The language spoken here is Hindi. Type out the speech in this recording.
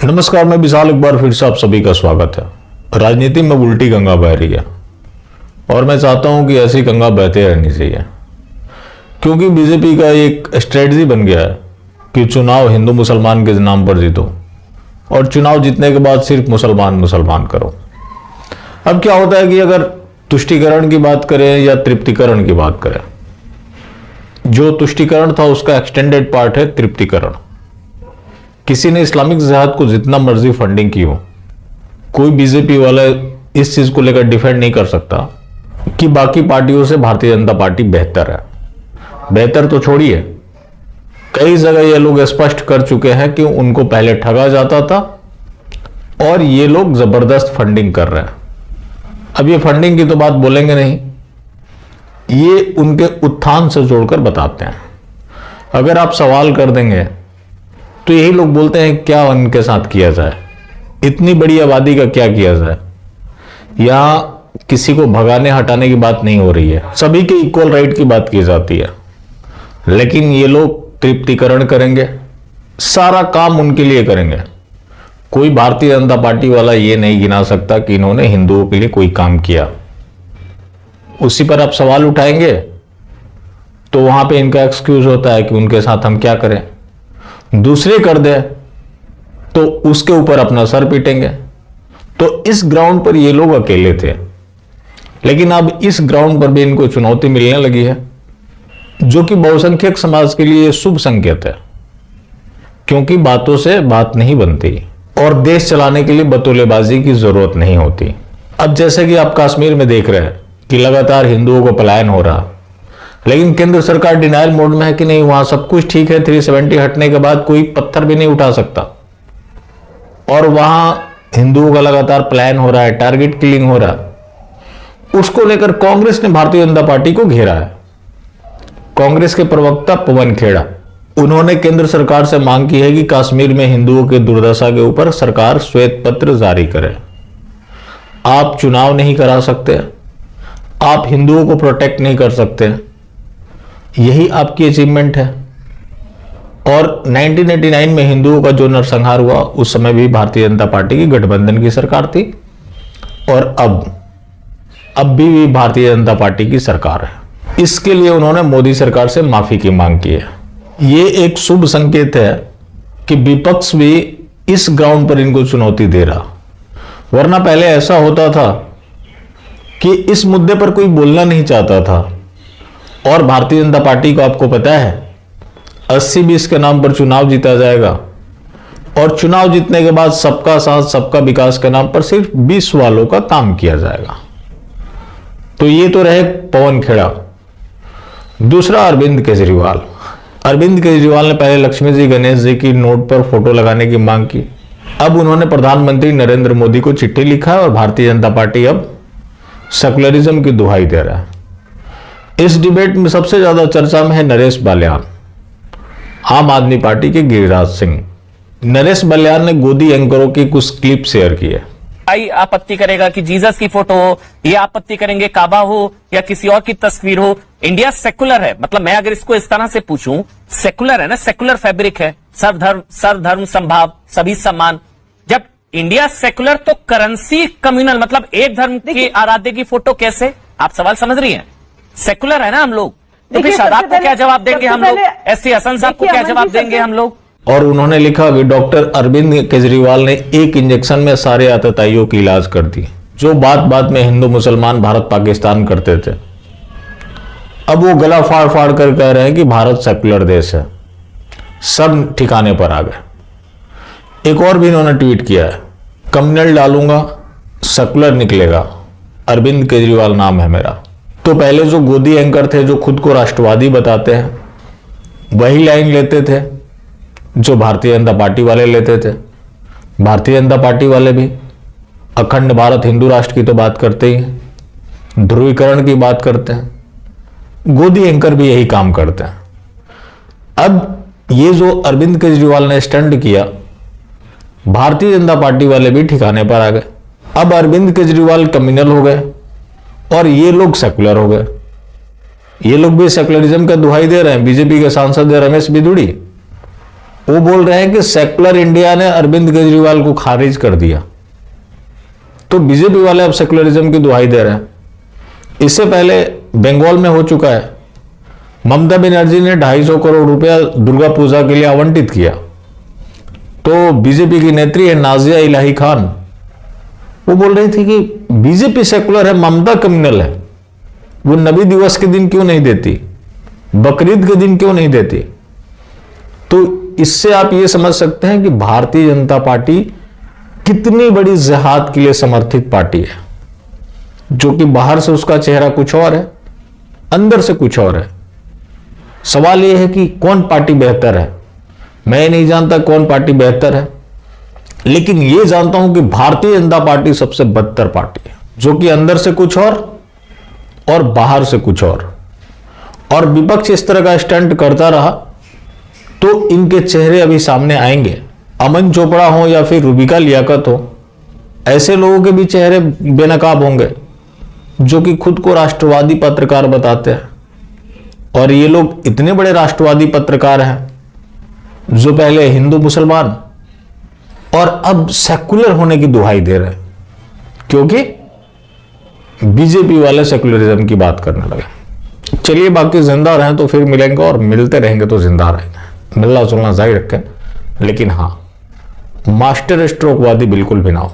नमस्कार, मैं विशाल। एक बार फिर से आप सभी का स्वागत है। राजनीति में उल्टी गंगा बह रही है और मैं चाहता हूं कि ऐसी गंगा बहते रहनी चाहिए, क्योंकि बीजेपी का एक स्ट्रेटजी बन गया है कि चुनाव हिंदू मुसलमान के नाम पर जीतो और चुनाव जीतने के बाद सिर्फ मुसलमान मुसलमान करो। अब क्या होता है कि अगर तुष्टीकरण की बात करें या तृप्तिकरण की बात करें, जो तुष्टीकरण था उसका एक्सटेंडेड पार्ट है तृप्तिकरण। किसी ने इस्लामिक जिहाद को जितना मर्जी फंडिंग की हो, कोई बीजेपी वाला इस चीज को लेकर डिफेंड नहीं कर सकता कि बाकी पार्टियों से भारतीय जनता पार्टी बेहतर है। बेहतर तो छोड़िए, कई जगह ये लोग स्पष्ट कर चुके हैं कि उनको पहले ठगा जाता था और ये लोग जबरदस्त फंडिंग कर रहे हैं। अब ये फंडिंग की तो बात बोलेंगे नहीं, ये उनके उत्थान से जोड़कर बताते हैं। अगर आप सवाल कर देंगे तो यही लोग बोलते हैं क्या उनके साथ किया जाए, इतनी बड़ी आबादी का क्या किया जाए। यहां किसी को भगाने हटाने की बात नहीं हो रही है, सभी के इक्वल राइट की बात की जाती है। लेकिन ये लोग तृप्तिकरण करेंगे, सारा काम उनके लिए करेंगे। कोई भारतीय जनता पार्टी वाला ये नहीं गिना सकता कि इन्होंने हिंदुओं के लिए कोई काम किया। उसी पर आप सवाल उठाएंगे तो वहां पे इनका एक्सक्यूज होता है कि उनके साथ हम क्या करें। दूसरे कर दे तो उसके ऊपर अपना सर पीटेंगे। तो इस ग्राउंड पर ये लोग अकेले थे, लेकिन अब इस ग्राउंड पर भी इनको चुनौती मिलने लगी है, जो कि बहुसंख्यक समाज के लिए शुभ संकेत है, क्योंकि बातों से बात नहीं बनती और देश चलाने के लिए बतौलेबाजी की जरूरत नहीं होती। अब जैसे कि आप कश्मीर में देख रहे हैं कि लगातार हिंदुओं को पलायन हो रहा, लेकिन केंद्र सरकार डिनायल मोड में है कि नहीं, वहां सब कुछ ठीक है। 370 हटने के बाद कोई पत्थर भी नहीं उठा सकता और वहां हिंदुओं का लगातार प्लान हो रहा है, टारगेट किलिंग हो रहा है। उसको लेकर कांग्रेस ने भारतीय जनता पार्टी को घेरा है। कांग्रेस के प्रवक्ता पवन खेड़ा, उन्होंने केंद्र सरकार से मांग की है कि कश्मीर में हिंदुओं के दुर्दशा के ऊपर सरकार श्वेत पत्र जारी करे। आप चुनाव नहीं करा सकते, आप हिंदुओं को प्रोटेक्ट नहीं कर सकते, यही आपकी अचीवमेंट है। और 1989 में हिंदुओं का जो नरसंहार हुआ, उस समय भी भारतीय जनता पार्टी की गठबंधन की सरकार थी और अब भी भारतीय जनता पार्टी की सरकार है। इसके लिए उन्होंने मोदी सरकार से माफी की मांग की है। ये एक शुभ संकेत है कि विपक्ष भी इस ग्राउंड पर इनको चुनौती दे रहा, वरना पहले ऐसा होता था कि इस मुद्दे पर कोई बोलना नहीं चाहता था। और भारतीय जनता पार्टी को आपको पता है 80-20 के नाम पर चुनाव जीता जाएगा और चुनाव जीतने के बाद सबका साथ सबका विकास के नाम पर सिर्फ 20 वालों का काम किया जाएगा। तो ये तो रहे पवन खेड़ा। दूसरा अरविंद केजरीवाल। अरविंद केजरीवाल ने पहले लक्ष्मी जी गणेश जी की नोट पर फोटो लगाने की मांग की। अब उन्होंने प्रधानमंत्री नरेंद्र मोदी को चिट्ठी लिखा है और भारतीय जनता पार्टी अब सेकुलरिज्म की दुहाई दे रहा है। इस डिबेट में सबसे ज्यादा चर्चा में है नरेश बलियान, आम आदमी पार्टी के गिरिराज सिंह। नरेश बलियान ने गोदी एंकरों की कुछ क्लिप शेयर की है। आई आपत्ति करेगा कि जीसस की फोटो हो, ये आपत्ति करेंगे काबा हो या किसी और की तस्वीर हो। इंडिया सेकुलर है, मतलब मैं अगर इसको इस तरह से पूछूं, सेकुलर है ना, सेकुलर फैब्रिक है, सर्वधर्म संभाव, सभी सम्मान। जब इंडिया सेकुलर तो करेंसी कम्युनल, मतलब एक धर्म के आराध्य की फोटो कैसे? आप सवाल समझ रही हैं? सेकुलर है ना हम लोग, तो फिर शादाब को क्या जवाब देंगे हम लोग? एसटी हसन साहब को क्या जवाब देंगे हम लोग? और उन्होंने लिखा कि डॉक्टर अरविंद केजरीवाल ने एक इंजेक्शन में सारे आतताइयों की इलाज कर दी। जो बात बात में हिंदू मुसलमान भारत पाकिस्तान करते थे, अब वो गला फाड़ फाड़ कर कह रहे हैं कि भारत सेकुलर देश है। सब ठिकाने पर आ गए। एक और भी इन्होंने ट्वीट किया है, कम्युनल डालूंगा सेकुलर निकलेगा, अरविंद केजरीवाल नाम है मेरा। तो पहले जो गोदी एंकर थे, जो खुद को राष्ट्रवादी बताते हैं, वही लाइन लेते थे जो भारतीय जनता पार्टी वाले लेते थे। भारतीय जनता पार्टी वाले भी अखंड भारत हिंदू राष्ट्र की तो बात करते ही हैं, ध्रुवीकरण की बात करते हैं। गोदी एंकर भी यही काम करते हैं। अब ये जो अरविंद केजरीवाल ने स्टंट किया, भारतीय जनता पार्टी वाले भी ठिकाने पर आ गए। अब अरविंद केजरीवाल कम्युनल हो गए और ये लोग सेकुलर हो गए। ये लोग भी सेकुलरिज्म का दुहाई दे रहे हैं। बीजेपी के सांसद रमेश बिदुड़ी, वो बोल रहे हैं कि सेकुलर इंडिया ने अरविंद केजरीवाल को खारिज कर दिया, तो बीजेपी वाले अब सेकुलरिज्म की दुहाई दे रहे हैं। इससे पहले बंगाल में हो चुका है, ममता बनर्जी ने 250 करोड़ रुपया दुर्गा पूजा के लिए आवंटित किया, तो बीजेपी की नेत्री है नाजिया इलाही खान, वो बोल रही थी कि बीजेपी सेकुलर है, ममता कम्युनल है, वो नबी दिवस के दिन क्यों नहीं देती, बकरीद के दिन क्यों नहीं देती। तो इससे आप ये समझ सकते हैं कि भारतीय जनता पार्टी कितनी बड़ी जिहाद के लिए समर्थित पार्टी है, जो कि बाहर से उसका चेहरा कुछ और है, अंदर से कुछ और है। सवाल यह है कि कौन पार्टी बेहतर है। मैं नहीं जानता कौन पार्टी बेहतर है, लेकिन यह जानता हूं कि भारतीय जनता पार्टी सबसे बदतर पार्टी है, जो कि अंदर से कुछ और बाहर से कुछ और विपक्ष इस तरह का स्टंट करता रहा तो इनके चेहरे अभी सामने आएंगे। अमन चोपड़ा हो या फिर रूबिका लियाकत हो, ऐसे लोगों के भी चेहरे बेनकाब होंगे जो कि खुद को राष्ट्रवादी पत्रकार बताते हैं। और ये लोग इतने बड़े राष्ट्रवादी पत्रकार हैं जो पहले हिंदू मुसलमान और अब सेकुलर होने की दुहाई दे रहे हैं, क्योंकि बीजेपी वाले सेकुलरिज्म की बात करने लगे। चलिए, बाकी जिंदा रहें तो फिर मिलेंगे, और मिलते रहेंगे तो जिंदा रहेंगे। मिलना जुलना जारी रखें, लेकिन हाँ, मास्टर स्ट्रोकवादी बिल्कुल भी ना हो।